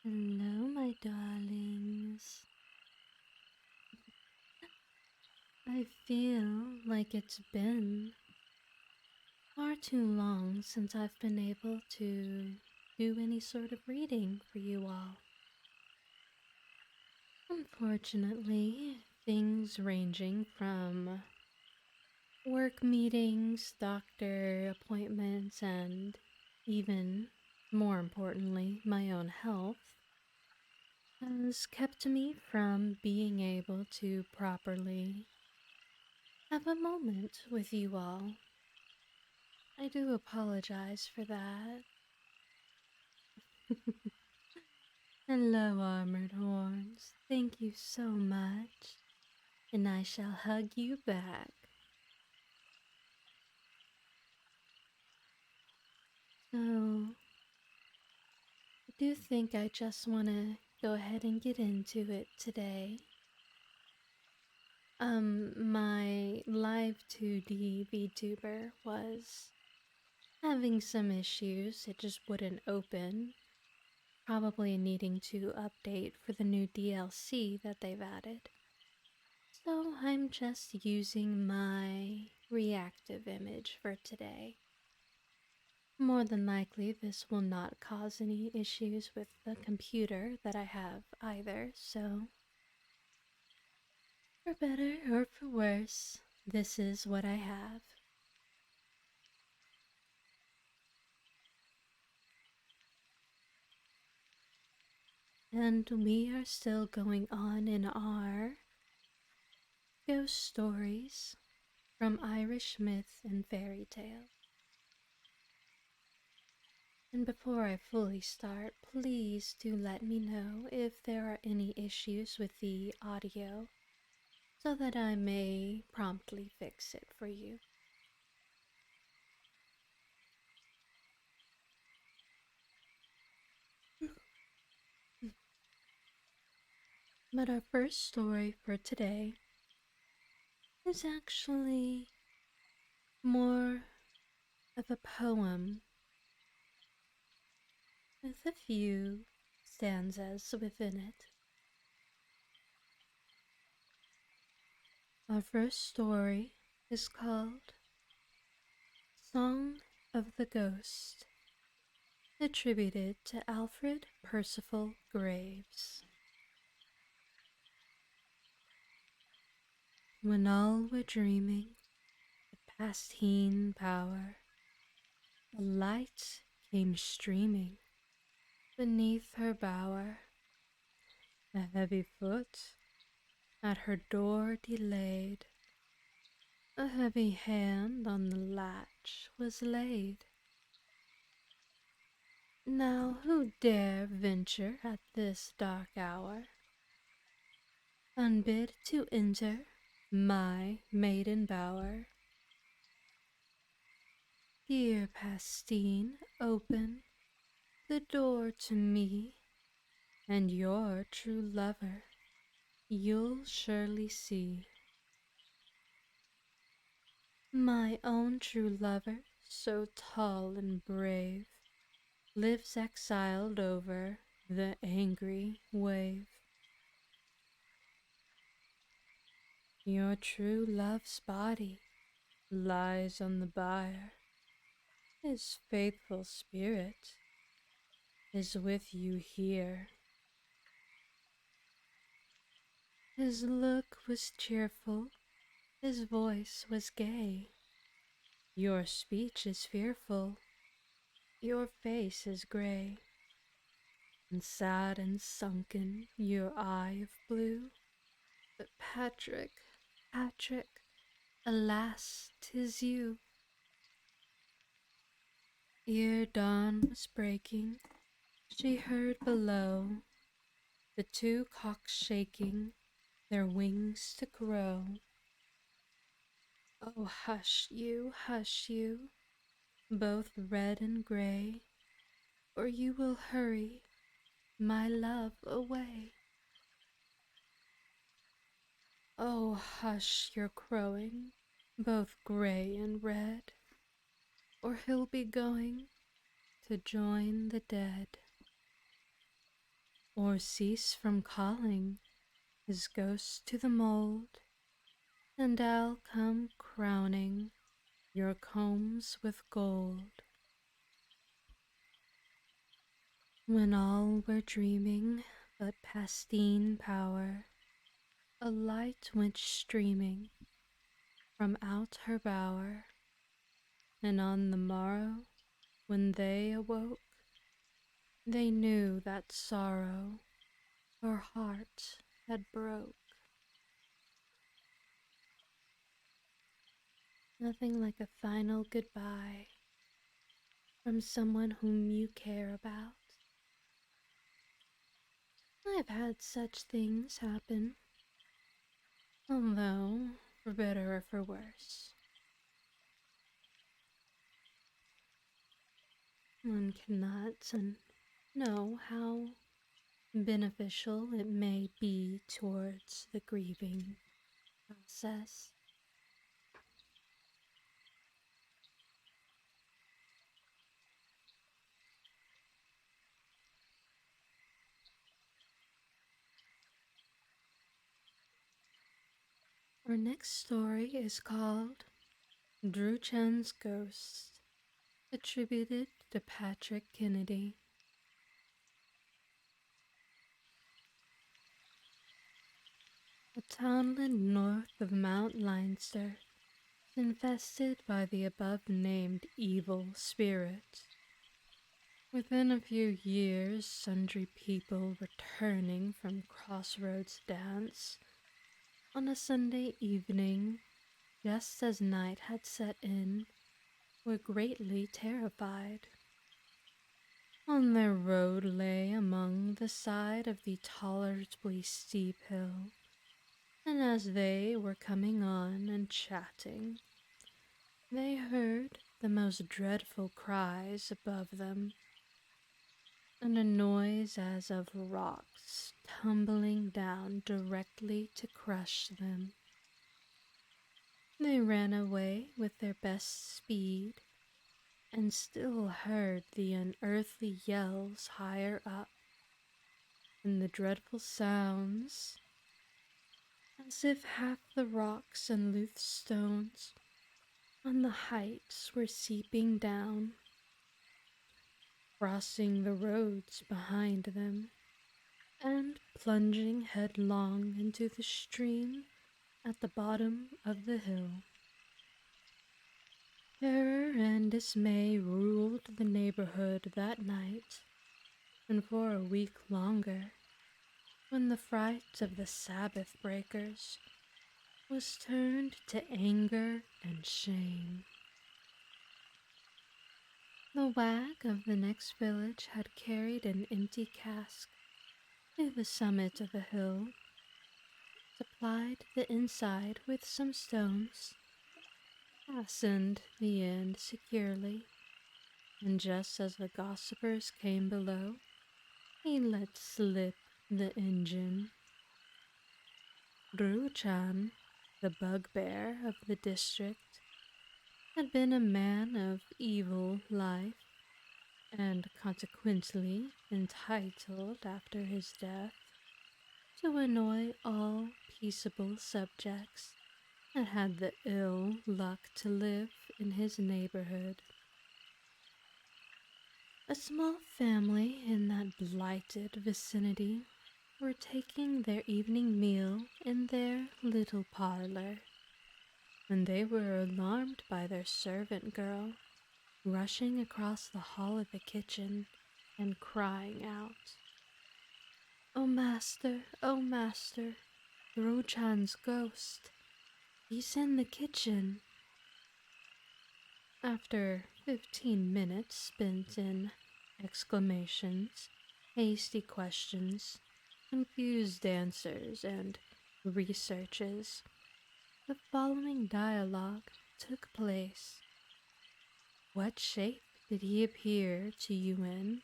Hello, my darlings. I feel like it's been far too long since I've been able to do any sort of reading for you all. Unfortunately, things ranging from work meetings, doctor appointments, and even more importantly, my own health has kept me from being able to properly have a moment with you all. I do apologize for that. Hello, Armored Horns. Thank you so much, and I shall hug you back. So, I do think I just want to go ahead and get into it today. My live 2D VTuber was having some issues. It just wouldn't open. Probably needing to update for the new DLC that they've added. So I'm just using my reactive image for today. More than likely, this will not cause any issues with the computer that I have either, so for better or for worse, this is what I have. And we are still going on in our ghost stories from Irish myth and fairy tale. And before I fully start, please do let me know if there are any issues with the audio so that I may promptly fix it for you. But our first story for today is actually more of a poem with a few stanzas within it. Our first story is called Song of the Ghost, attributed to Alfred Percival Graves. When all were dreaming the pastine power, the light came streaming beneath her bower. A heavy foot at her door delayed, a heavy hand on the latch was laid. Now who dare venture at this dark hour, unbid to enter my maiden bower? Dear Pastine, open the door to me, and your true lover you'll surely see. My own true lover, so tall and brave, lives exiled over the angry wave. Your true love's body lies on the bier. His faithful spirit is with you here. His look was cheerful, his voice was gay. Your speech is fearful, your face is gray, and sad and sunken your eye of blue. But Patrick, Patrick, alas, 'tis you. Ere dawn was breaking, she heard below the two cocks shaking their wings to crow. Oh, hush you, both red and gray, or you will hurry my love away. Oh, hush your crowing, both gray and red, or he'll be going to join the dead. or cease from calling his ghost to the mold, and I'll come crowning your combs with gold. When all were dreaming but Pastine power, a light went streaming from out her bower, and on the morrow, when they awoke, they knew that sorrow her heart had broke. Nothing like a final goodbye from someone whom you care about. I've had such things happen, although for better or for worse. One cannot know how beneficial it may be towards the grieving process. Our next story is called Drew Chen's Ghost, attributed to Patrick Kennedy. A townland north of Mount Leinster is infested by the above-named evil spirit. Within a few years, sundry people returning from Crossroads dance on a Sunday evening, just as night had set in, were greatly terrified. On their road lay among the side of the tolerably steep hill, and as they were coming on and chatting, they heard the most dreadful cries above them, and a noise as of rocks tumbling down directly to crush them. They ran away with their best speed, and still heard the unearthly yells higher up, and the dreadful sounds, as if half the rocks and loose stones on the heights were seeping down, crossing the roads behind them, and plunging headlong into the stream at the bottom of the hill. Terror and dismay ruled the neighborhood that night, and for a week longer, when the fright of the Sabbath breakers was turned to anger and shame. The wag of the next village had carried an empty cask to the summit of the hill, supplied the inside with some stones, fastened the end securely, and just as the gossipers came below, he let slip the engine. Ruchan, the bugbear of the district, had been a man of evil life, and consequently entitled after his death to annoy all peaceable subjects that had the ill luck to live in his neighborhood. A small family in that blighted vicinity were taking their evening meal in their little parlor, when they were alarmed by their servant girl rushing across the hall of the kitchen and crying out, oh master, Ruchan's ghost, he's in the kitchen." After 15 minutes spent in exclamations, hasty questions, confused answers, and researches, the following dialogue took place. "What shape did he appear to you in?"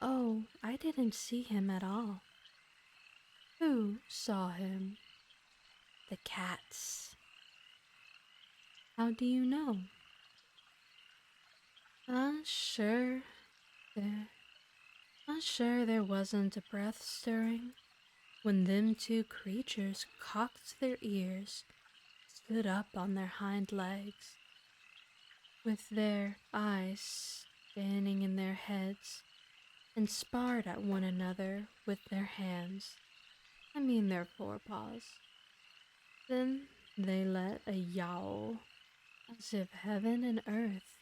"Oh, I didn't see him at all." "Who saw him?" "The cats." "How do you know?" "Ah, sure, there Not sure there wasn't a breath stirring when them two creatures cocked their ears, stood up on their hind legs, with their eyes standing in their heads, and sparred at one another with their hands, their forepaws. Then they let a yowl, as if heaven and earth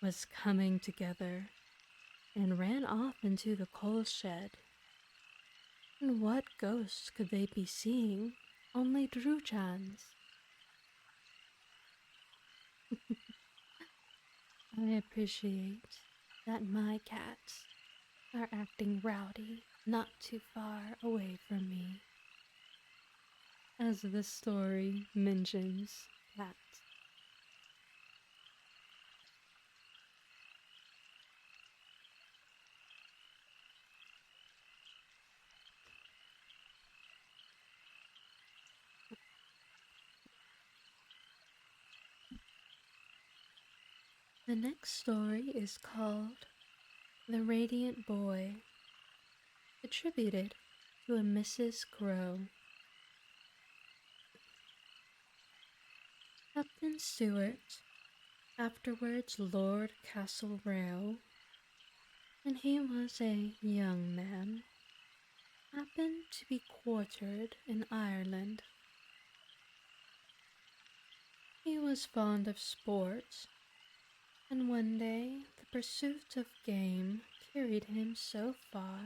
was coming together, and ran off into the coal shed. And what ghosts could they be seeing? Only Druchans. I appreciate that my cats are acting rowdy not too far away from me. As the story mentions cats. The next story is called The Radiant Boy, attributed to a Mrs. Crow. Captain Stewart, afterwards Lord Castlereagh, and he was a young man, happened to be quartered in Ireland. He was fond of sport, and one day the pursuit of game carried him so far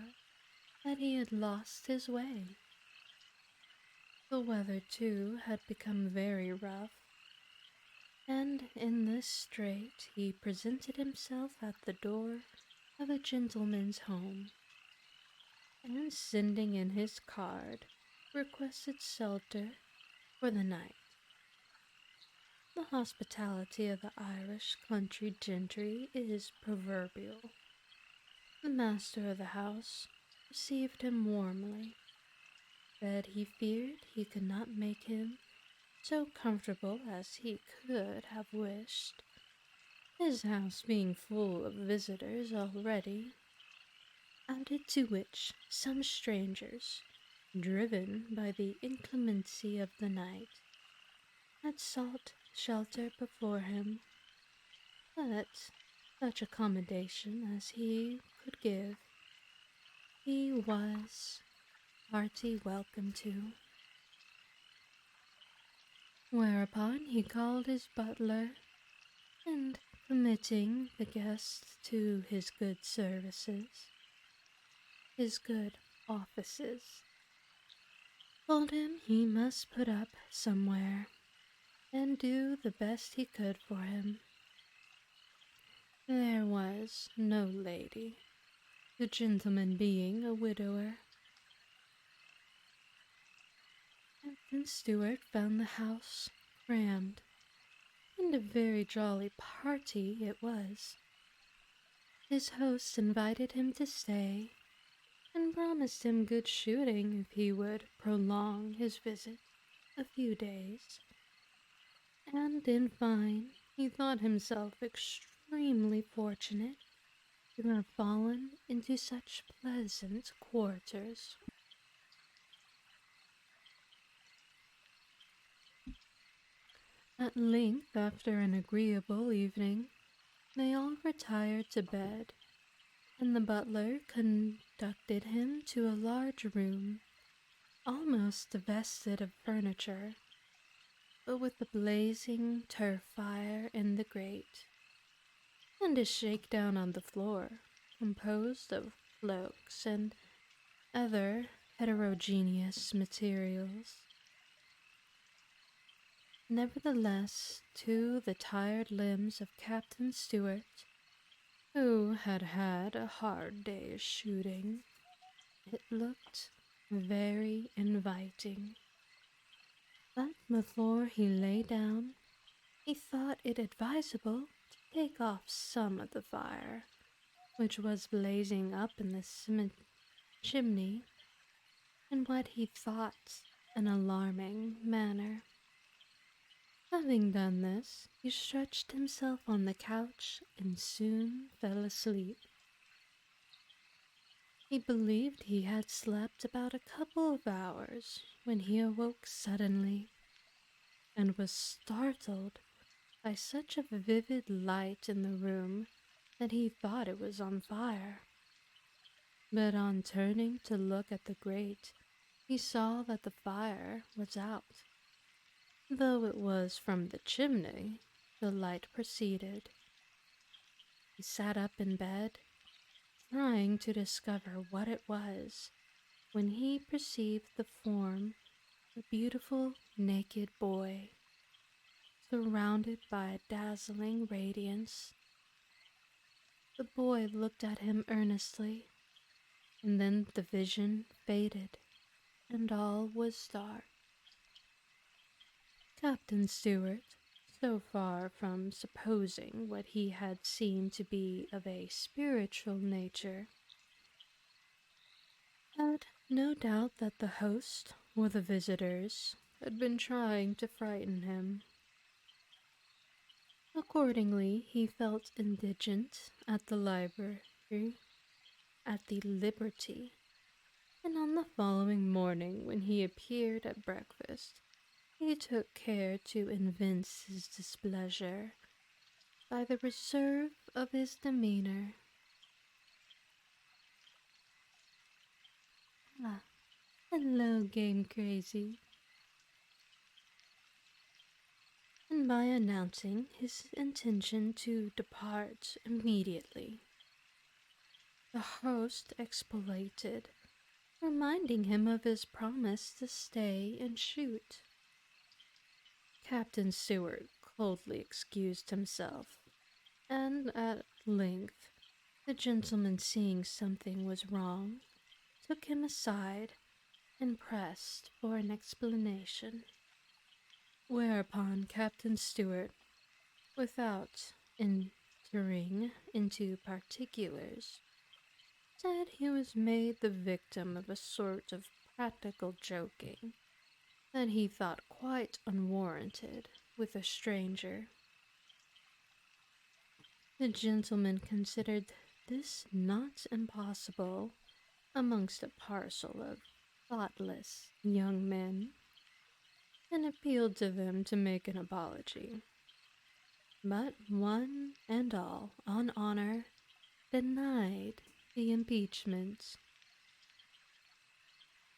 that he had lost his way. The weather, too, had become very rough, and in this strait he presented himself at the door of a gentleman's home, and sending in his card, requested shelter for the night. The hospitality of the Irish country gentry is proverbial. The master of the house received him warmly, but he feared he could not make him so comfortable as he could have wished, his house being full of visitors already, added to which some strangers, driven by the inclemency of the night, had sought shelter before him, but such accommodation as he could give, he was hearty welcome to. Whereupon he called his butler, and committing the guest to his good services, his good offices, told him he must put up somewhere, and do the best he could for him. There was no lady, the gentleman being a widower. Captain Stewart found the house crammed, and a very jolly party it was. His host invited him to stay, and promised him good shooting if he would prolong his visit a few days. And in fine, he thought himself extremely fortunate to have fallen into such pleasant quarters. At length, after an agreeable evening, they all retired to bed, and the butler conducted him to a large room, almost divested of furniture, but with a blazing turf fire in the grate, and a shakedown on the floor, composed of cloaks and other heterogeneous materials. Nevertheless, to the tired limbs of Captain Stewart, who had had a hard day's shooting, it looked very inviting. But before he lay down, he thought it advisable to take off some of the fire, which was blazing up in the cement chimney, in what he thought an alarming manner. Having done this, he stretched himself on the couch and soon fell asleep. He believed he had slept about a couple of hours when he awoke suddenly and was startled by such a vivid light in the room that he thought it was on fire. But on turning to look at the grate, he saw that the fire was out. Though it was from the chimney, the light proceeded. He sat up in bed, trying to discover what it was, when he perceived the form of a beautiful naked boy, surrounded by a dazzling radiance. The boy looked at him earnestly, and then the vision faded, and all was dark. Captain Stewart, so far from supposing what he had seen to be of a spiritual nature, had no doubt that the host or the visitors had been trying to frighten him. Accordingly, he felt indigent at the library, at the liberty, and on the following morning when he appeared at breakfast, he took care to evince his displeasure by the reserve of his demeanor. Ah, hello, Game Crazy, and by announcing his intention to depart immediately. The host expostulated, reminding him of his promise to stay and shoot. Captain Stewart coldly excused himself, and at length the gentleman, seeing something was wrong, took him aside and pressed for an explanation. Whereupon Captain Stewart, without entering into particulars, said he was made the victim of a sort of practical joking that he thought quite unwarranted with a stranger. The gentleman considered this not impossible amongst a parcel of thoughtless young men, and appealed to them to make an apology. But one and all, on honor, denied the impeachment.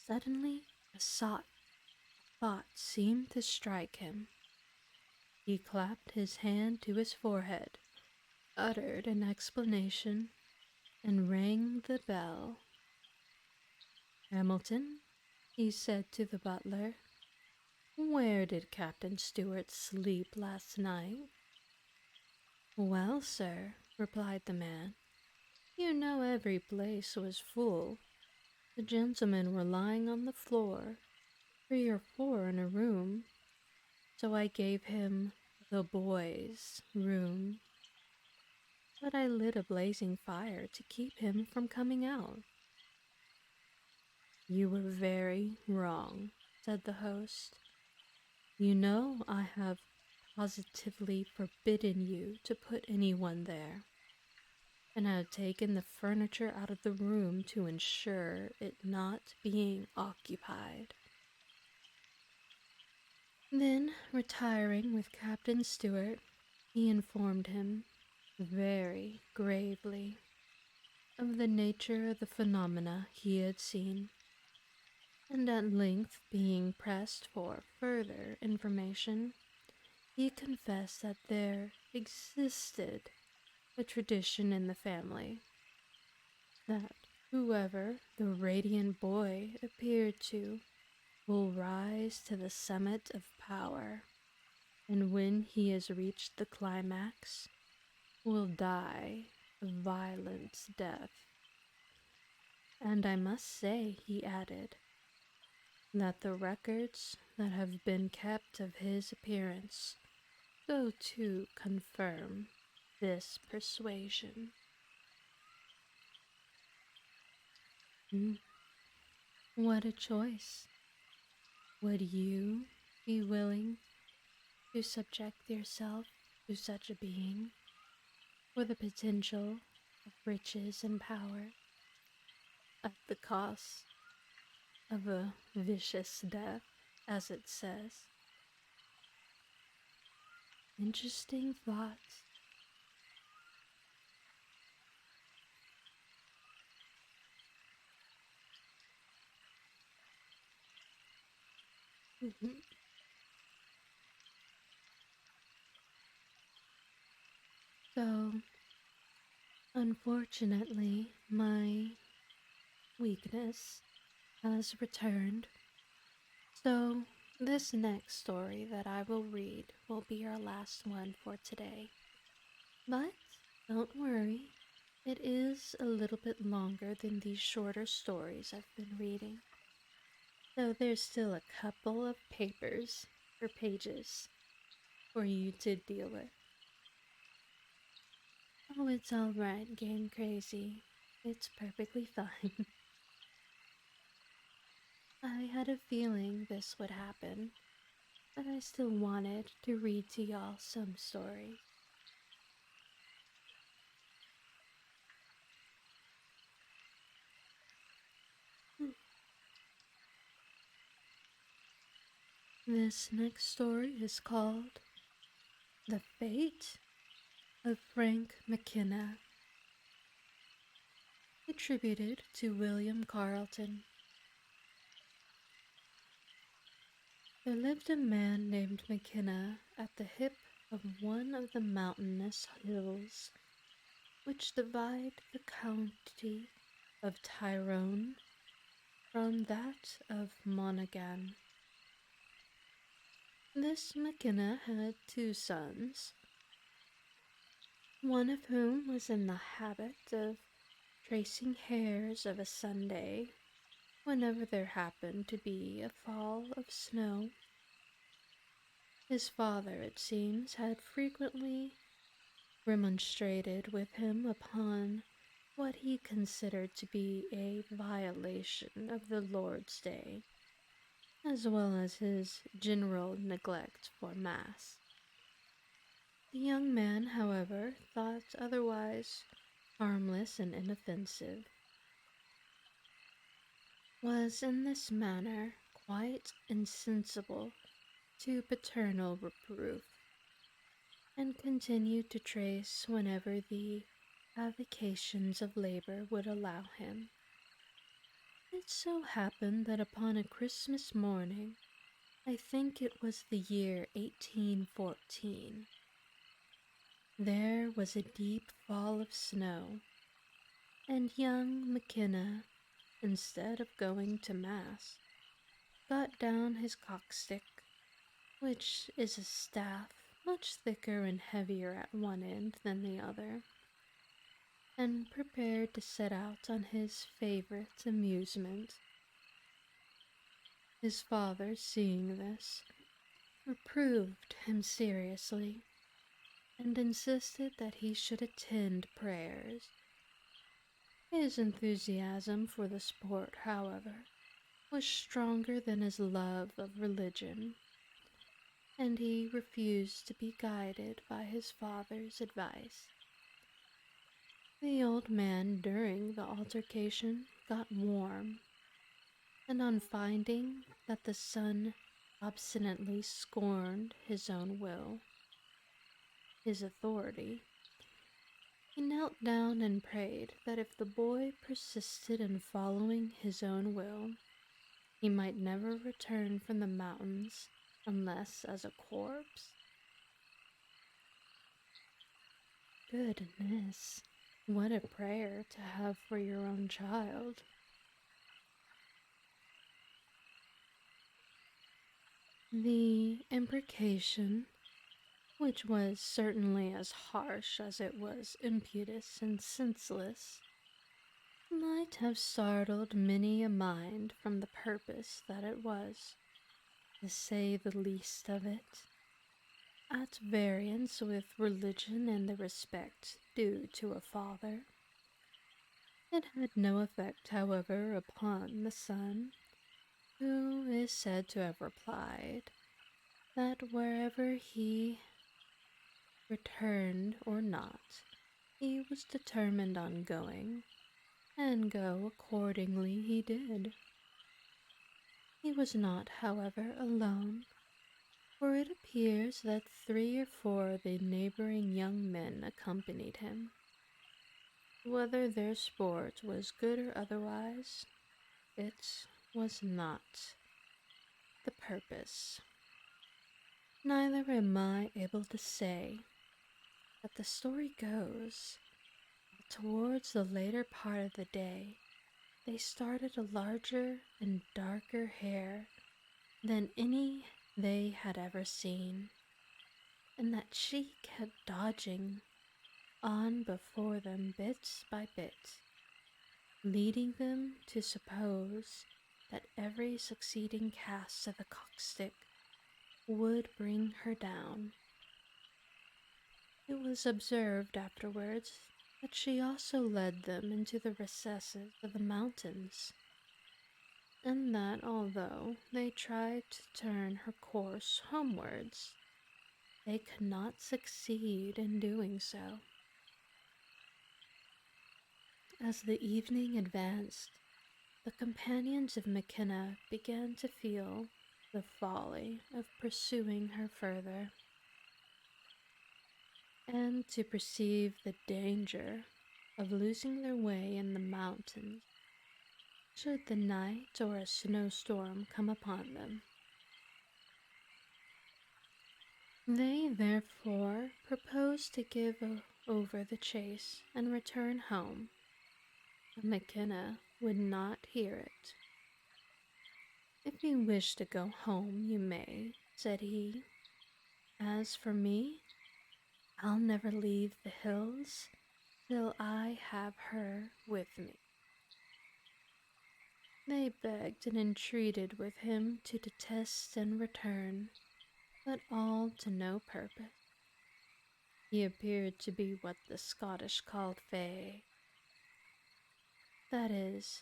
Suddenly, thought seemed to strike him. He clapped his hand to his forehead, uttered an exclamation, and rang the bell. "Hamilton," he said to the butler, "where did Captain Stewart sleep last night?" "Well, sir," replied the man, "you know every place was full. The gentlemen were lying on the floor, 3 or 4 in a room, so I gave him the boys' room. But I lit a blazing fire to keep him from coming out." "You were very wrong," said the host. "You know I have positively forbidden you to put anyone there, and I have taken the furniture out of the room to ensure it not being occupied." Then, retiring with Captain Stewart, he informed him, very gravely, of the nature of the phenomena he had seen, and at length, being pressed for further information, he confessed that there existed a tradition in the family that whoever the radiant boy appeared to will rise to the summit of power, and when he has reached the climax, will die a violent death. And I must say, he added, that the records that have been kept of his appearance go to confirm this persuasion. Hmm, what a choice. Would you be willing to subject yourself to such a being for the potential of riches and power? at the cost of a vicious death, as it says. Interesting thoughts. Mhm. So, unfortunately, my weakness has returned. So, this next story that I will read will be our last one for today. But don't worry, it is a little bit longer than these shorter stories I've been reading. So, there's still a couple of papers or pages for you to deal with. Oh, it's alright, Game Crazy. It's perfectly fine. I had a feeling this would happen, but I still wanted to read to y'all some stories. This next story is called The Fate of Frank McKenna, attributed to William Carleton. There lived a man named McKenna at the hip of one of the mountainous hills which divide the county of Tyrone from that of Monaghan. This McKenna had two sons, one of whom was in the habit of tracing hairs of a Sunday whenever there happened to be a fall of snow. His father, it seems, had frequently remonstrated with him upon what he considered to be a violation of the Lord's Day, as well as his general neglect for Mass. The young man, however, thought otherwise harmless and inoffensive, was in this manner quite insensible to paternal reproof, and continued to trace whenever the avocations of labor would allow him. It so happened that upon a Christmas morning, I think it was the year 1814, there was a deep fall of snow, and young McKenna, instead of going to Mass, got down his cockstick, which is a staff much thicker and heavier at one end than the other, and prepared to set out on his favorite amusement. His father, seeing this, reproved him seriously, and insisted that he should attend prayers. His enthusiasm for the sport, however, was stronger than his love of religion, and he refused to be guided by his father's advice. The old man, during the altercation, got warm, and on finding that the son obstinately scorned his own will, his authority, he knelt down and prayed that if the boy persisted in following his own will, he might never return from the mountains unless as a corpse. Goodness, what a prayer to have for your own child. The imprecation, which was certainly as harsh as it was impious and senseless, might have startled many a mind from the purpose that it was, to say the least of it, at variance with religion and the respect due to a father. It had no effect, however, upon the son, who is said to have replied that wherever he returned or not, he was determined on going, and go accordingly he did. He was not, however, alone, for it appears that 3 or 4 of the neighboring young men accompanied him. Whether their sport was good or otherwise, it was not the purpose. Neither am I able to say, but the story goes that towards the later part of the day, they started a larger and darker hare than any they had ever seen, and that she kept dodging on before them bit by bit, leading them to suppose that every succeeding cast of the cockstick would bring her down. It was observed afterwards that she also led them into the recesses of the mountains, and that although they tried to turn her course homewards, they could not succeed in doing so. As the evening advanced, the companions of McKenna began to feel the folly of pursuing her further, and to perceive the danger of losing their way in the mountains should the night or a snowstorm come upon them. They therefore proposed to give over the chase and return home, but McKenna would not hear it. "If you wish to go home, you may," said he. "As for me, I'll never leave the hills till I have her with me." They begged and entreated with him to detest and return, but all to no purpose. He appeared to be what the Scottish called fey, that is,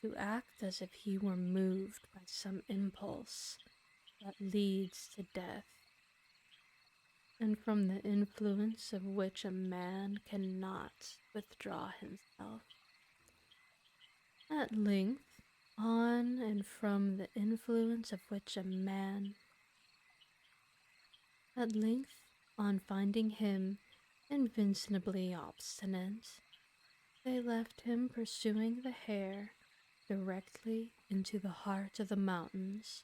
to act as if he were moved by some impulse that leads to death, and from the influence of which a man cannot withdraw himself. At length, on and from the influence of which a man, at length, on finding him invincibly obstinate, they left him pursuing the hare directly into the heart of the mountains,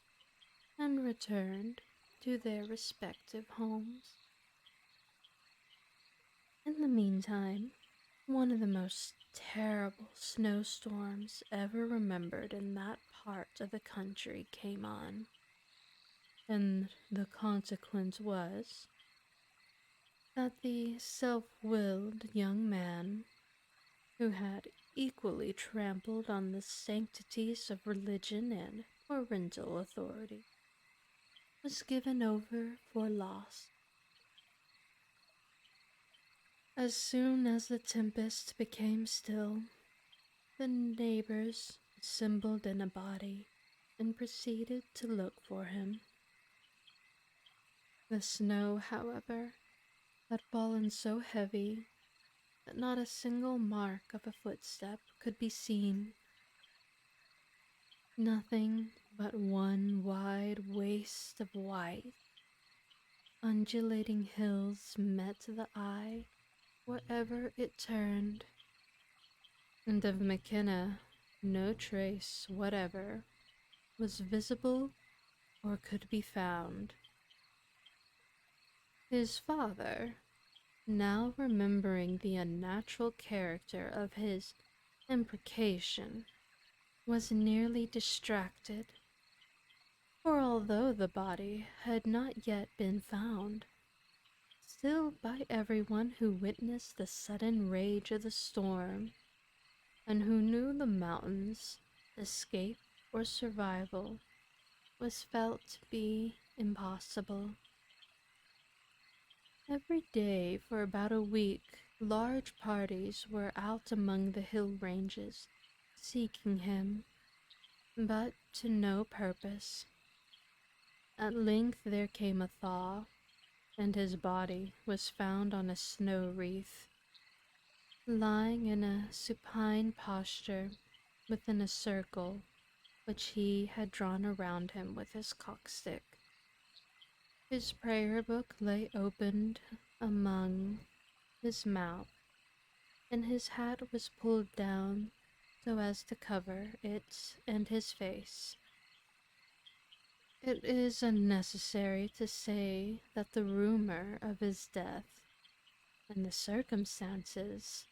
and returned to their respective homes. In the meantime, one of the most terrible snowstorms ever remembered in that part of the country came on, and the consequence was that the self-willed young man, who had equally trampled on the sanctities of religion and parental authority, was given over for lost. As soon as the tempest became still, the neighbors assembled in a body and proceeded to look for him. The snow, however, had fallen so heavy that not a single mark of a footstep could be seen. Nothing but one wide waste of white, undulating hills met the eye wherever it turned, and of McKenna no trace whatever was visible or could be found. His father, now remembering the unnatural character of his imprecation, was nearly distracted, for although the body had not yet been found, still by everyone who witnessed the sudden rage of the storm, and who knew the mountains, escape or survival was felt to be impossible. Every day for about a week, large parties were out among the hill ranges, seeking him, but to no purpose. At length there came a thaw, and his body was found on a snow wreath. lying in a supine posture within a circle which he had drawn around him with his cockstick. His prayer book lay opened among his mouth, and his hat was pulled down so as to cover it and his face. It is unnecessary to say that the rumor of his death and the circumstances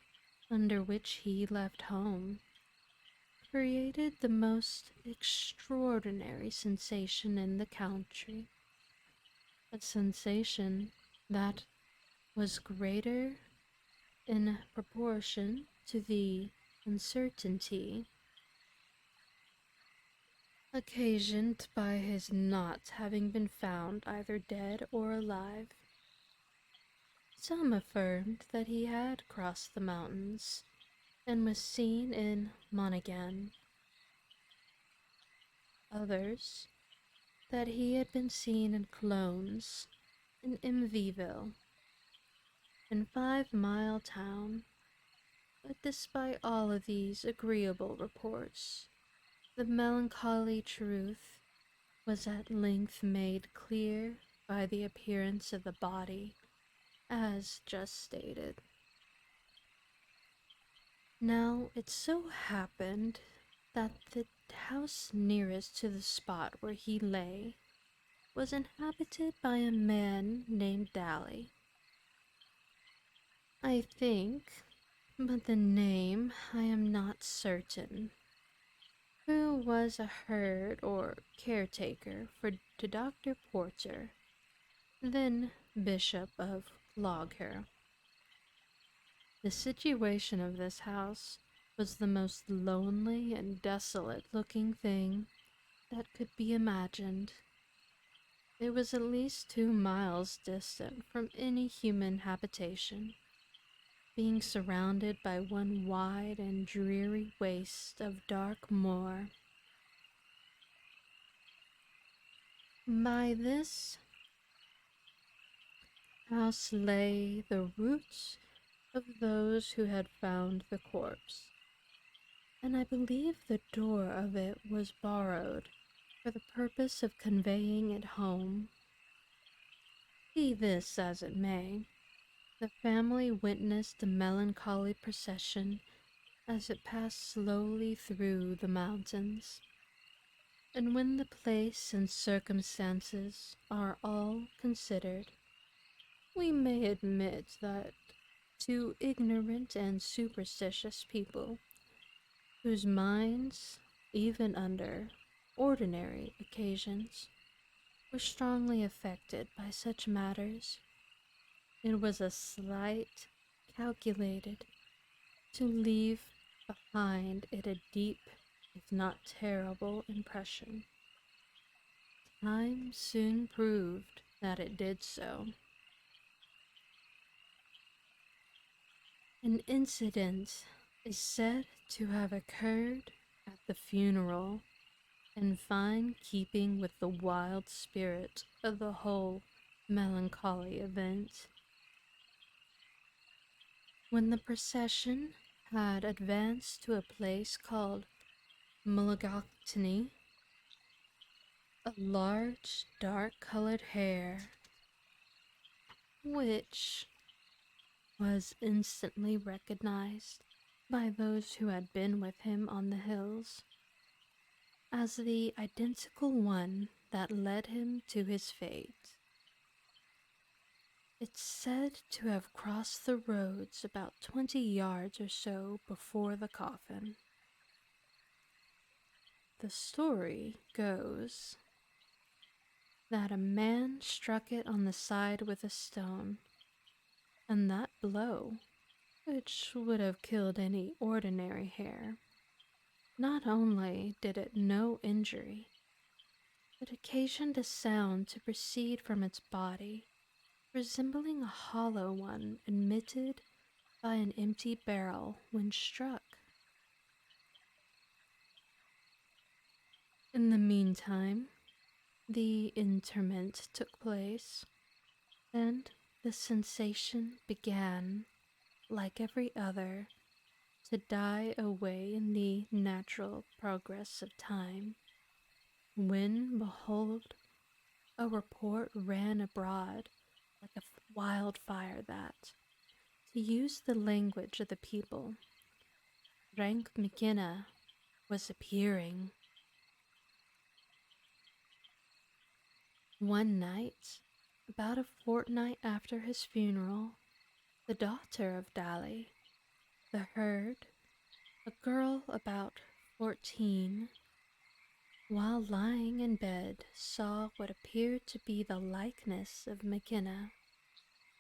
under which he left home created the most extraordinary sensation in the country, a sensation that was greater in proportion to the uncertainty occasioned by his not having been found either dead or alive. Some affirmed that he had crossed the mountains and was seen in Monaghan. Others, that he had been seen in Clones, in Imveville, in 5 Mile Town. But despite all of these agreeable reports, the melancholy truth was at length made clear by the appearance of the body, as just stated. Now, it so happened that the house nearest to the spot where he lay was inhabited by a man named Daly. I think, but the name I am not certain, who was a herd or caretaker to Dr. Porter, then Bishop of Clogher. The situation of this house was the most lonely and desolate-looking thing that could be imagined. It was at least 2 miles distant from any human habitation, being surrounded by one wide and dreary waste of dark moor. By this house lay the roots of those who had found the corpse, and I believe the door of it was borrowed for the purpose of conveying it home. Be this as it may, the family witnessed the melancholy procession as it passed slowly through the mountains, and when the place and circumstances are all considered, we may admit that to ignorant and superstitious people, whose minds, even under ordinary occasions, were strongly affected by such matters, it was a slight calculated to leave behind it a deep, if not terrible, impression. Time soon proved that it did so. An incident is said to have occurred at the funeral in fine keeping with the wild spirit of the whole melancholy event. When the procession had advanced to a place called Mulligatawny, a large, dark-colored hare, which was instantly recognized by those who had been with him on the hills as the identical one that led him to his fate. It's said to have crossed the roads about 20 yards or so before the coffin. The story goes that a man struck it on the side with a stone, and that blow, which would have killed any ordinary hare, not only did it no injury, but occasioned a sound to proceed from its body, resembling a hollow one emitted by an empty barrel when struck. In the meantime, the interment took place, and the sensation began like every other, to die away in the natural progress of time, when, behold, a report ran abroad like a wildfire that, to use the language of the people, Frank McKenna was appearing. One night, about a fortnight after his funeral, the daughter of Dali, the herd, a girl about 14, while lying in bed, saw what appeared to be the likeness of McKenna,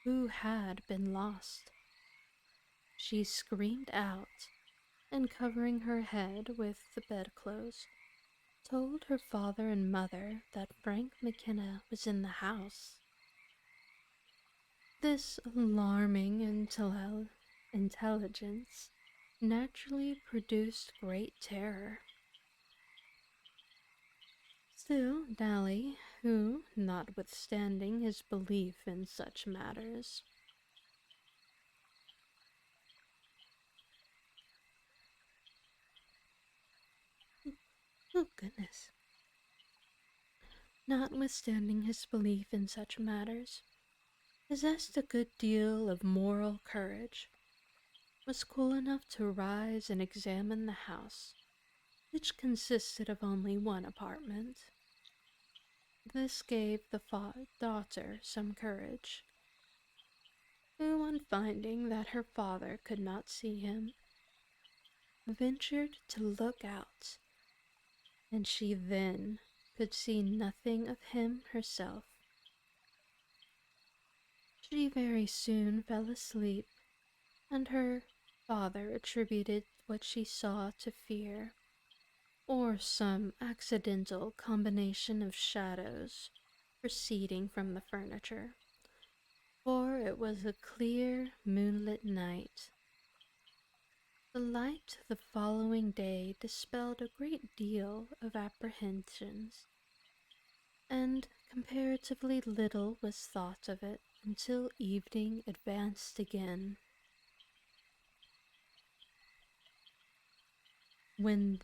who had been lost. She screamed out, and covering her head with the bedclothes, told her father and mother that Frank McKenna was in the house. This alarming intelligence naturally produced great terror. Still, Dally, who, notwithstanding his belief in such matters, oh goodness, notwithstanding his belief in such matters, possessed a good deal of moral courage, was cool enough to rise and examine the house, which consisted of only one apartment. This gave the daughter some courage, who, on finding that her father could not see him, ventured to look out, and she then could see nothing of him herself. She very soon fell asleep, and her father attributed what she saw to fear, or some accidental combination of shadows proceeding from the furniture, for it was a clear moonlit night. The light the following day dispelled a great deal of apprehensions, and comparatively little was thought of it until evening advanced again, when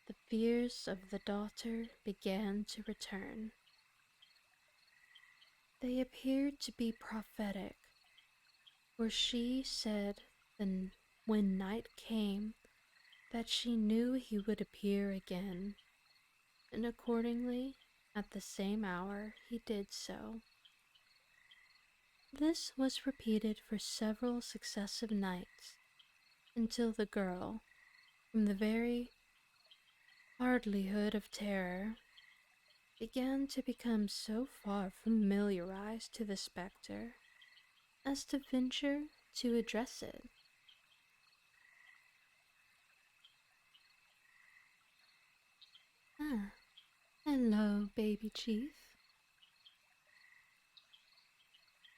the fears of the daughter began to return. They appeared to be prophetic, for she said then, when night came, that she knew he would appear again, and accordingly, at the same hour, he did so. This was repeated for several successive nights, until the girl, from the very hardihood of terror, began to become so far familiarized to the spectre as to venture to address it. Ah, hello, baby chief.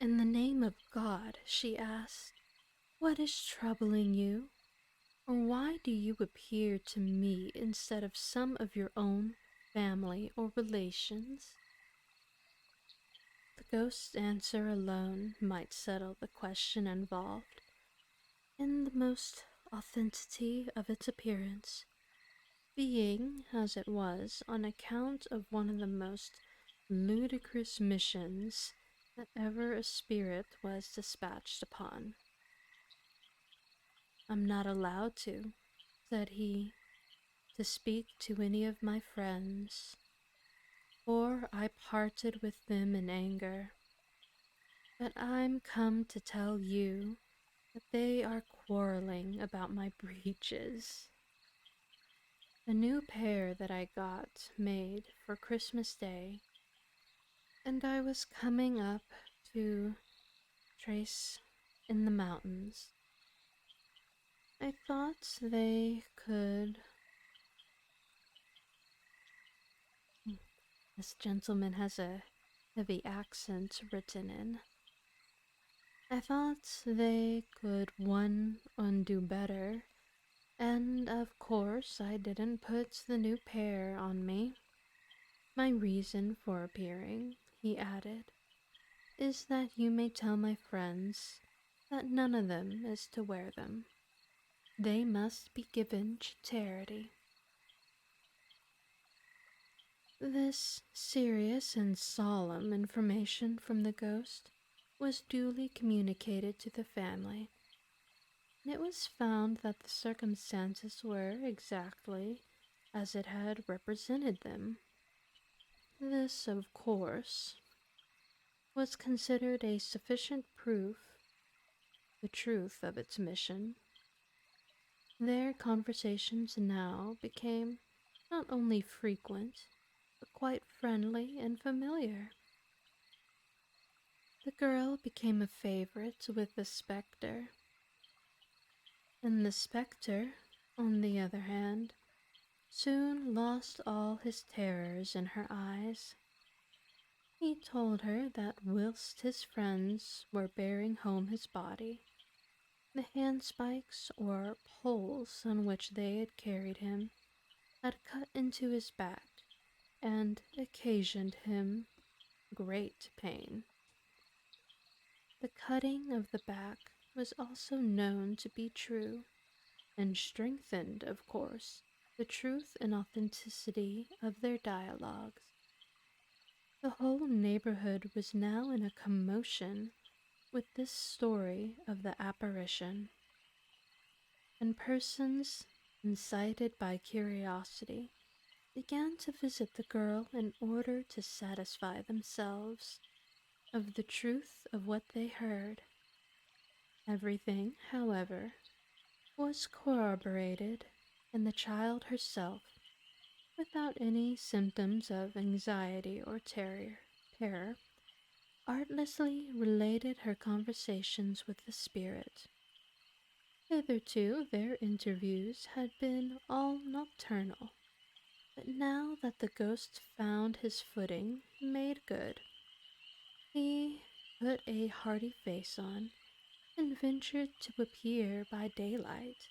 In the name of God, she asked, what is troubling you? Or why do you appear to me instead of some of your own family or relations? The ghost's answer alone might settle the question involved, in the most authenticity of its appearance, being, as it was, on account of one of the most ludicrous missions that ever a spirit was dispatched upon. I'm not allowed to, said he, to speak to any of my friends, for I parted with them in anger. But I'm come to tell you that they are quarreling about my breeches. A new pair that I got made for Christmas Day, and I was coming up to Trace in the mountains. I thought they could. This gentleman has a heavy accent written in. I thought they could one undo better, and of course I didn't put the new pair on me. My reason for appearing, he added, is that you may tell my friends that none of them is to wear them. They must be given to charity. This serious and solemn information from the ghost was duly communicated to the family. It was found that the circumstances were exactly as it had represented them. This, of course, was considered a sufficient proof the truth of its mission. Their conversations now became not only frequent, but quite friendly and familiar. The girl became a favorite with the spectre, and the spectre, on the other hand, soon lost all his terrors in her eyes. He told her that whilst his friends were bearing home his body, the handspikes or poles on which they had carried him had cut into his back and occasioned him great pain. The cutting of the back was also known to be true, and strengthened, of course, the truth and authenticity of their dialogues. The whole neighborhood was now in a commotion with this story of the apparition, and persons, incited by curiosity, began to visit the girl in order to satisfy themselves of the truth of what they heard. Everything, however, was corroborated, and the child herself, without any symptoms of anxiety or terror, artlessly related her conversations with the spirit. Hitherto their interviews had been all nocturnal, but now that the ghost found his footing made good, he put a hearty face on and ventured to appear by daylight.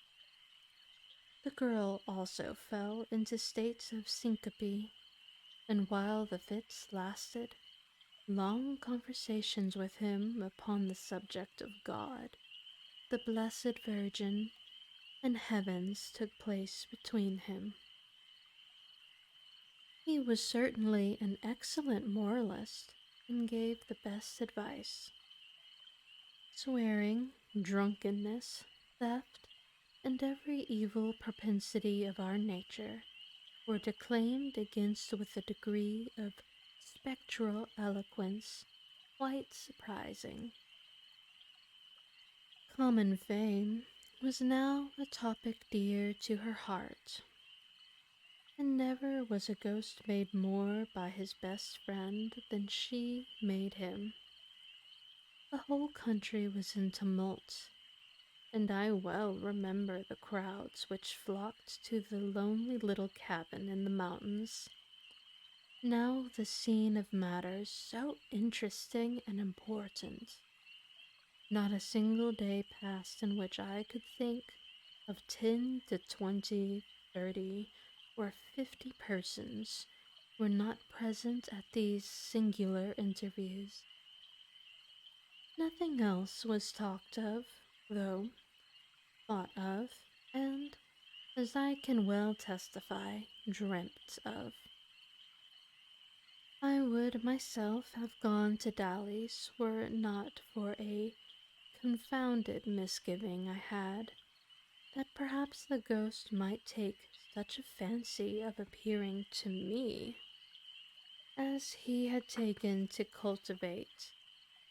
The girl also fell into states of syncope, and while the fits lasted, long conversations with him upon the subject of God, the Blessed Virgin, and heavens took place between him. He was certainly an excellent moralist, and gave the best advice. Swearing, drunkenness, theft, and every evil propensity of our nature were declaimed against with a degree of spectral eloquence quite surprising. Common fame was now a topic dear to her heart, and never was a ghost made more by his best friend than she made him. The whole country was in tumult, and I well remember the crowds which flocked to the lonely little cabin in the mountains, now the scene of matters so interesting and important. Not a single day passed in which I could think of 10 to 20, 30, or 50 persons were not present at these singular interviews. Nothing else was talked of, though thought of, and, as I can well testify, dreamt of. I would myself have gone to Dally's were it not for a confounded misgiving I had that perhaps the ghost might take such a fancy of appearing to me as he had taken to cultivate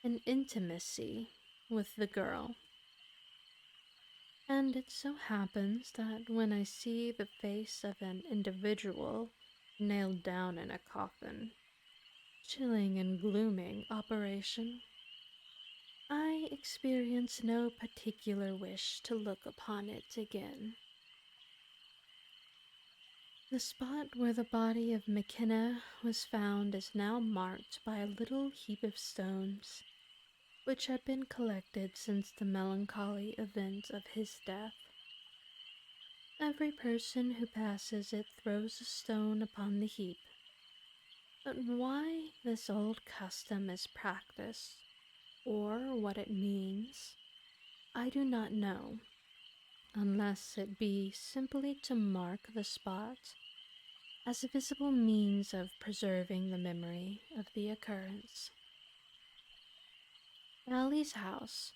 an intimacy with the girl. And it so happens that when I see the face of an individual nailed down in a coffin, chilling and glooming operation, I experience no particular wish to look upon it again. The spot where the body of McKenna was found is now marked by a little heap of stones, which had been collected since the melancholy event of his death. Every person who passes it throws a stone upon the heap. But why this old custom is practiced, or what it means, I do not know, unless it be simply to mark the spot as a visible means of preserving the memory of the occurrence. Allie's house,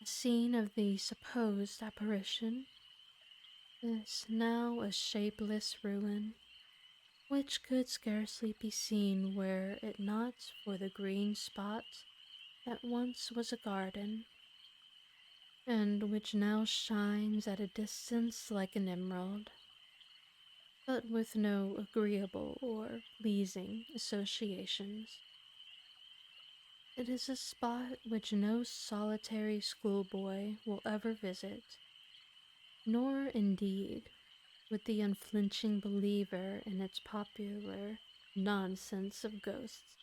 the scene of the supposed apparition, is now a shapeless ruin, which could scarcely be seen were it not for the green spot that once was a garden, and which now shines at a distance like an emerald, but with no agreeable or pleasing associations. It is a spot which no solitary schoolboy will ever visit, nor indeed would the unflinching believer in its popular nonsense of ghosts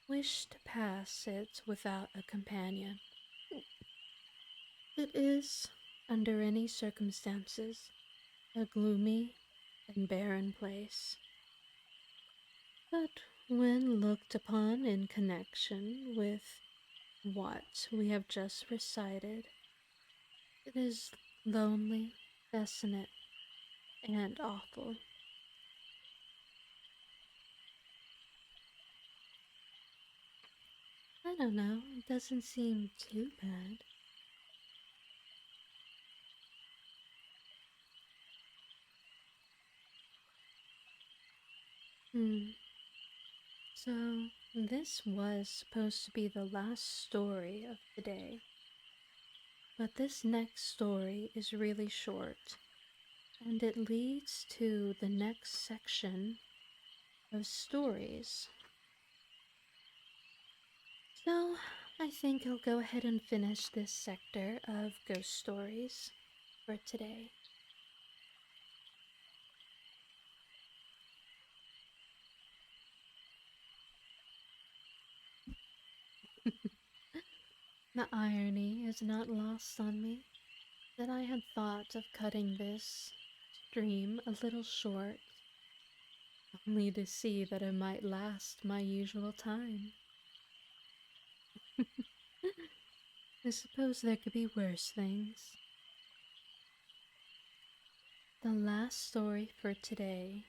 wish to pass it without a companion. It is, under any circumstances, a gloomy and barren place, but when looked upon in connection with what we have just recited, it is lonely, desolate, and awful. I don't know, it doesn't seem too bad. Hmm. So, this was supposed to be the last story of the day, but this next story is really short, and it leads to the next section of stories. So, I think I'll go ahead and finish this sector of ghost stories for today. The irony is not lost on me that I had thought of cutting this stream a little short, only to see that it might last my usual time. I suppose there could be worse things. The last story for today,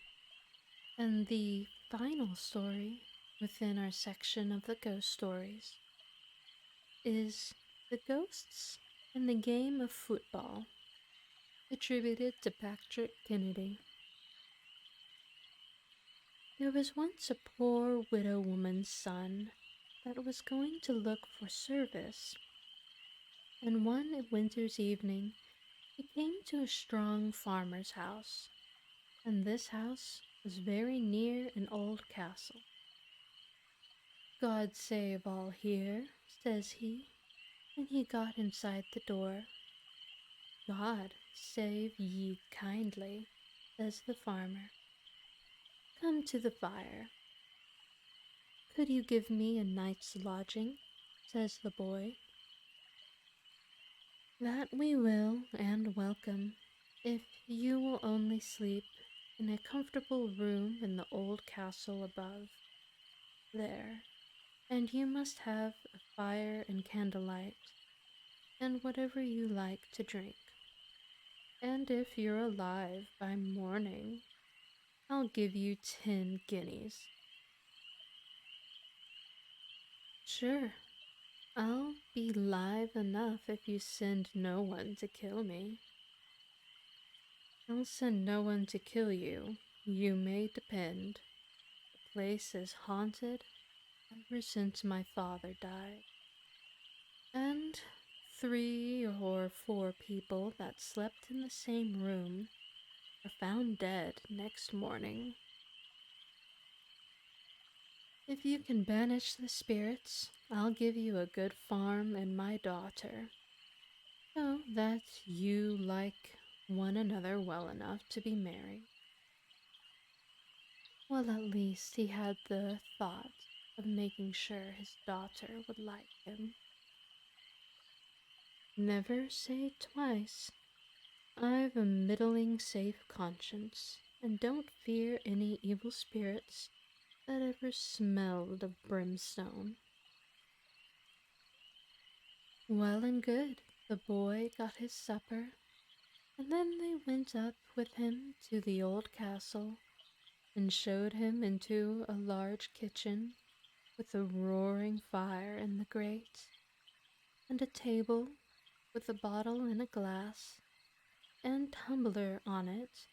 and the final story within our section of the ghost stories, is The Ghosts and the Game of Football, attributed to Patrick Kennedy. There was once a poor widow woman's son that was going to look for service, and one winter's evening he came to a strong farmer's house, and this house was very near an old castle. "God save all here," says he, and he got inside the door. "God save ye kindly," says the farmer. "Come to the fire." "Could you give me a night's lodging?" says the boy. "That we will, and welcome, if you will only sleep in a comfortable room in the old castle above there, and you must have a fire and candlelight, and whatever you like to drink. And if you're alive by morning, I'll give you 10 guineas." "Sure, I'll be live enough if you send no one to kill me." "I'll send no one to kill you, you may depend. The place is haunted ever since my father died. And 3 or 4 people that slept in the same room were found dead next morning. If you can banish the spirits, I'll give you a good farm and my daughter, so that you like one another well enough to be married." Well, at least he had the thought of making sure his daughter would like him. Never say twice. I've a middling safe conscience, and don't fear any evil spirits that ever smelled of brimstone. Well and good. The boy got his supper, and then they went up with him to the old castle and showed him into a large kitchen with a roaring fire in the grate, and a table with a bottle and a glass and tumbler on it,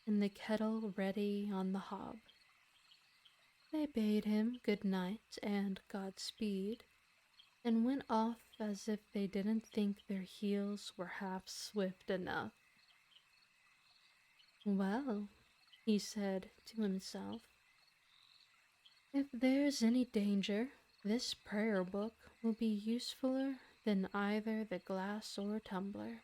and the kettle ready on the hob. They bade him good night and Godspeed, and went off as if they didn't think their heels were half swift enough. Well, he said to himself, if there's any danger, this prayer book will be usefuler than either the glass or tumbler.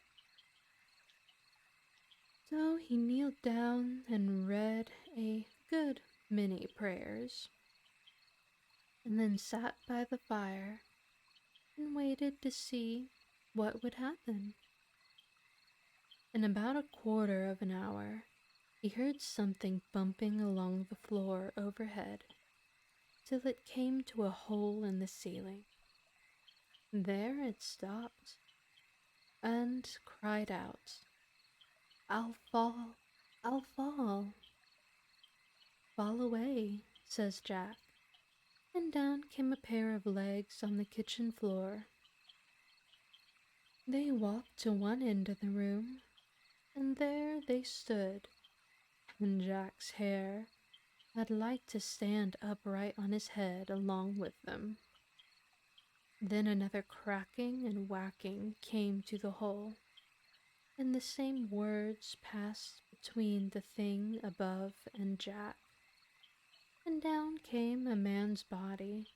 So he kneeled down and read a good many prayers, and then sat by the fire and waited to see what would happen. In about a quarter of an hour, he heard something bumping along the floor overhead till it came to a hole in the ceiling. There it stopped and cried out, "I'll fall, I'll fall." "Fall away," says Jack, and down came a pair of legs on the kitchen floor. They walked to one end of the room, and there they stood, and Jack's hair had like to stand upright on his head along with them. Then another cracking and whacking came to the hole, and the same words passed between the thing above and Jack, and down came a man's body,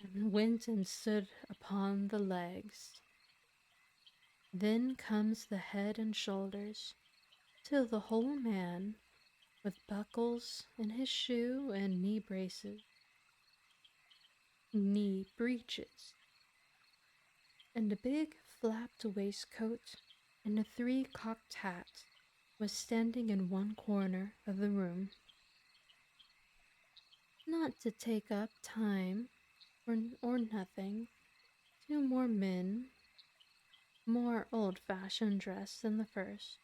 and went and stood upon the legs. Then comes the head and shoulders, till the whole man, with buckles in his shoe and knee braces, knee breeches, and a big flapped waistcoat, and a three-cocked hat, was standing in one corner of the room. Not to take up time or nothing, two more men, more old-fashioned dressed than the first,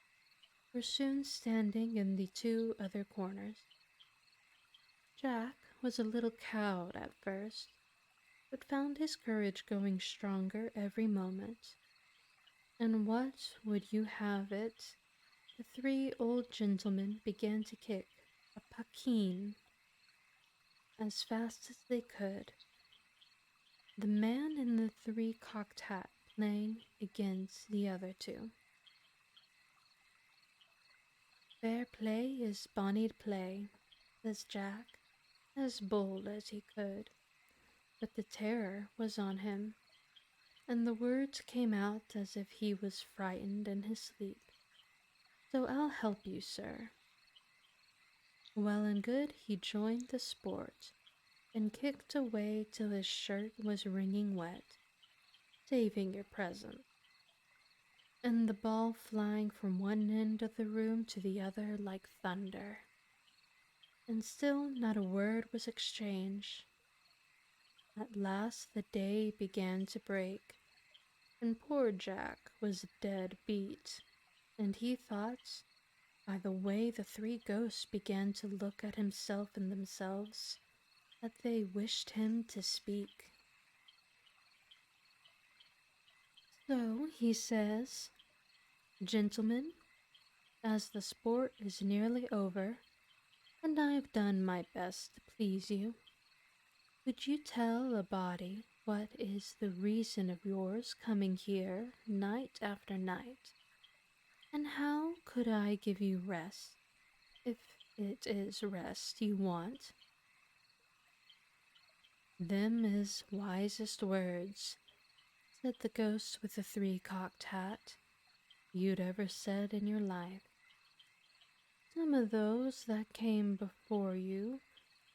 were soon standing in the two other corners. Jack was a little cowed at first, but found his courage going stronger every moment. And what would you have it? The three old gentlemen began to kick a puckeen as fast as they could, the man in the three-cocked hat playing against the other two. "Fair play is bonny play," says Jack, as bold as he could, but the terror was on him, and the words came out as if he was frightened in his sleep. "So I'll help you, sir." Well and good, he joined the sport, and kicked away till his shirt was wringing wet, saving your present, and the ball flying from one end of the room to the other like thunder. And still not a word was exchanged. At last the day began to break, and poor Jack was dead beat, and he thought, by the way the three ghosts began to look at himself and themselves, that they wished him to speak. So he says, "Gentlemen, as the sport is nearly over, and I've done my best to please you, would you tell a body what is the reason of yours coming here night after night? And how could I give you rest, if it is rest you want?" "Them is wisest words," said the ghost with the three-cocked hat, "you'd ever said in your life. Some of those that came before you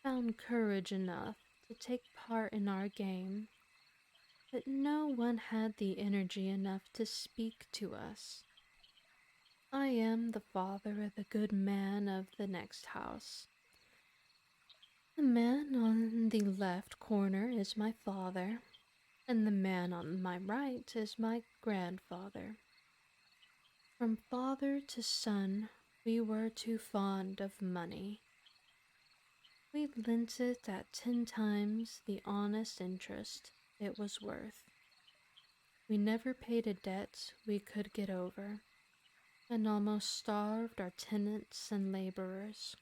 found courage enough to take part in our game, but no one had the energy enough to speak to us. I am the father of the good man of the next house. The man on the left corner is my father, And the man on my right is my grandfather. From father to son, we were too fond of money. We lent it at 10 times the honest interest it was worth. We never paid a debt we could get over, and almost starved our tenants and laborers.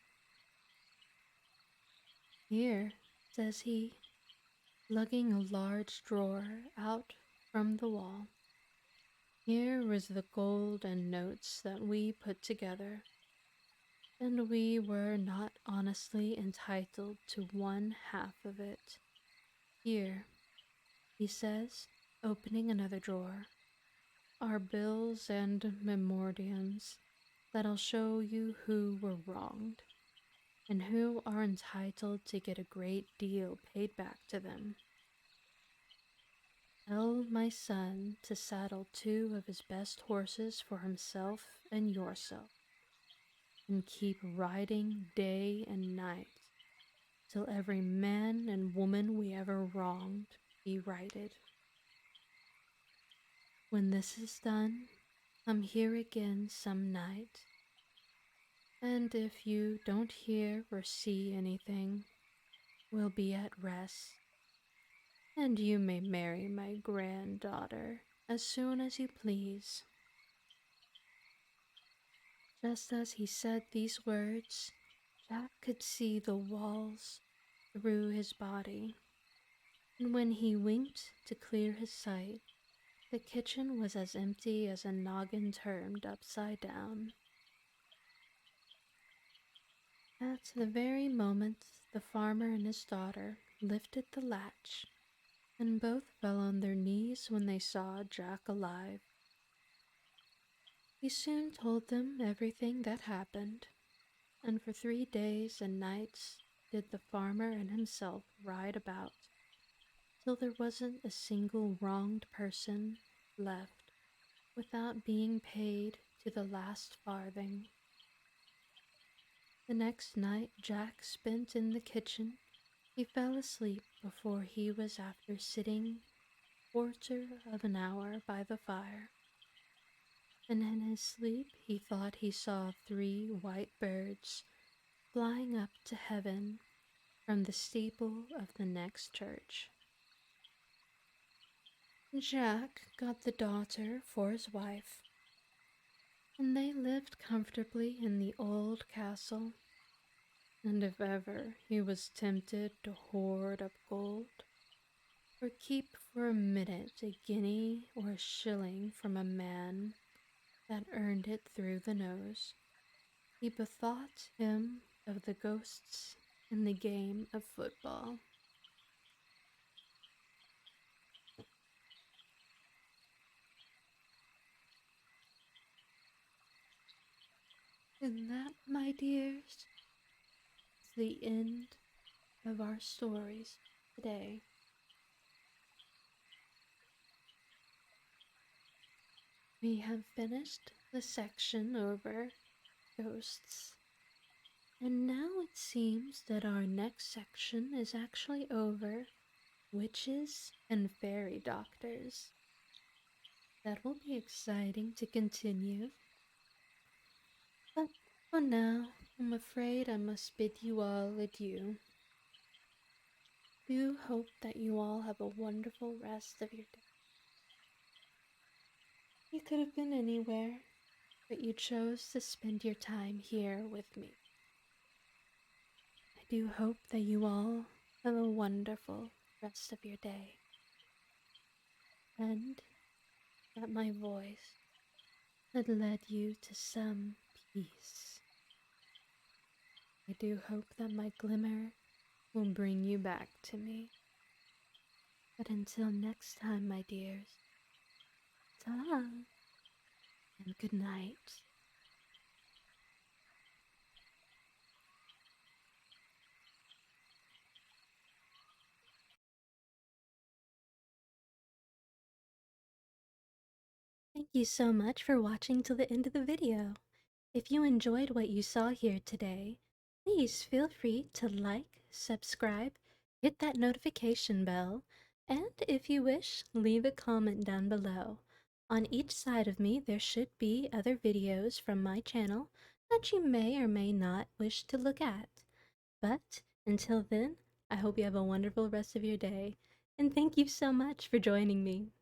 Here, says he, lugging a large drawer out from the wall. Here was the gold and notes that we put together, and we were not honestly entitled to one half of it. Here, he says, opening another drawer, are bills and memorandums that'll show you who were wronged and who are entitled to get a great deal paid back to them. Tell my son to saddle 2 of his best horses for himself and yourself, and keep riding day and night till every man and woman we ever wronged be righted. When this is done, come here again some night, and if you don't hear or see anything, we'll be at rest, and you may marry my granddaughter as soon as you please. Just as he said these words, Jack could see the walls through his body, and when he winked to clear his sight, the kitchen was as empty as a noggin turned upside down. At the very moment the farmer and his daughter lifted the latch, and both fell on their knees when they saw Jack alive. He soon told them everything that happened, and for 3 days and nights did the farmer and himself ride about, till there wasn't a single wronged person left without being paid to the last farthing. The next night Jack spent in the kitchen. He fell asleep before he was after sitting 1/4 hour by the fire, and in his sleep he thought he saw 3 white birds flying up to heaven from the steeple of the next church. Jack got the daughter for his wife, and they lived comfortably in the old castle. And if ever he was tempted to hoard up gold, or keep for a minute a guinea or a shilling from a man that earned it through the nose, he bethought him of the ghosts in the game of football. And that, my dears, is the end of our stories today. We have finished the section over ghosts, and now it seems that our next section is actually over witches and fairy doctors. That will be exciting to continue. But for now, I'm afraid I must bid you all adieu. Do hope that you all have a wonderful rest of your day. You could have been anywhere, but you chose to spend your time here with me. I do hope that you all have a wonderful rest of your day, and that my voice had led you to some peace. I do hope that my glimmer will bring you back to me. But until next time, my dears, ta and good night. Thank you so much for watching till the end of the video. If you enjoyed what you saw here today, please feel free to like, subscribe, hit that notification bell, And if you wish, leave a comment down below. On each side of me, there should be other videos from my channel that you may or may not wish to look at. But until then, I hope you have a wonderful rest of your day, and thank you so much for joining me.